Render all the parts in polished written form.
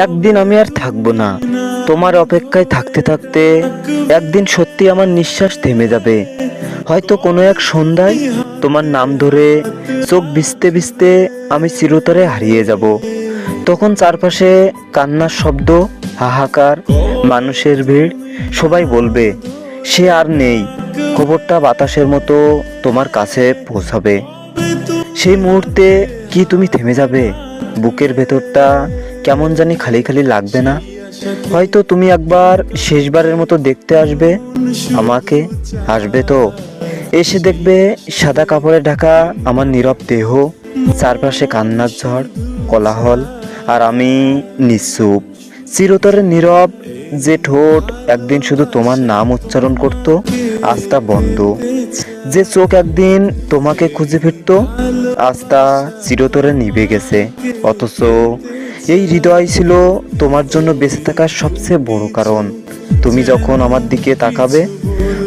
একদিন আমি আর থাকবো না। তোমার অপেক্ষায় থাকতে থাকতে একদিন সত্যি আমার নিঃশ্বাস থেমে যাবে। হয়তো কোনো এক সন্ধ্যায় তোমার নাম ধরে চোখ ভিজতে ভিজতে আমি চিরতরে হারিয়ে যাব। তখন চারপাশে কান্নার শব্দ, হাহাকার, মানুষের ভিড়। সবাই বলবে সে আর নেই। খবরটা বাতাসের মতো তোমার কাছে পৌঁছাবে। সেই মুহূর্তে কি তুমি থেমে যাবে? বুকের ভেতরটা কেমন জানি খালি খালি লাগবে না? হয়তো তুমি একবার শেষবারের মতো দেখতে আসবে আমাকে। আসবে তো, এসে দেখবে সাদা কাপড়ে ঢাকা আমার নীরব দেহ, চারপাশে কান্নার ঝড়, কোলাহল, আর আমি নিশ্চুপ, চিরতরে নীরব। যে ঠোঁট একদিন শুধু তোমার নাম উচ্চারণ করত, আজ তা বন্ধ। যে চোখ একদিন তোমাকে খুঁজে ফিরত, আজ তা চিরতরে নিভে গেছে। অথচ এই হৃদয় ছিল তোমার জন্য বেঁচে থাকার সবচেয়ে বড় কারণ। তুমি যখন আমার দিকে তাকাবে,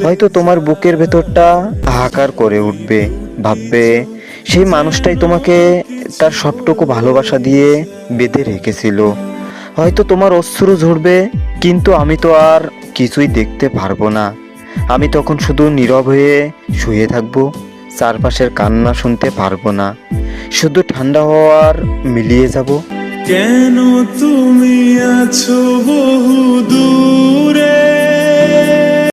হয়তো তোমার বুকের ভেতরটা হাহাকার করে উঠবে। ভাববে সেই মানুষটাই তোমাকে তার সবটুকু ভালোবাসা দিয়ে বেঁধে রেখেছিল। হয়তো তোমার অশ্রু ঝরবে, কিন্তু আমি তো আর কিছুই দেখতে পারবো না। আমি তখন শুধু নীরব হয়ে শুয়ে থাকবো, চারপাশের কান্না শুনতে পারবো না, শুধু ঠান্ডা হওয়ার মিলিয়ে যাব। কেন তুমি আছো বহু দূরে?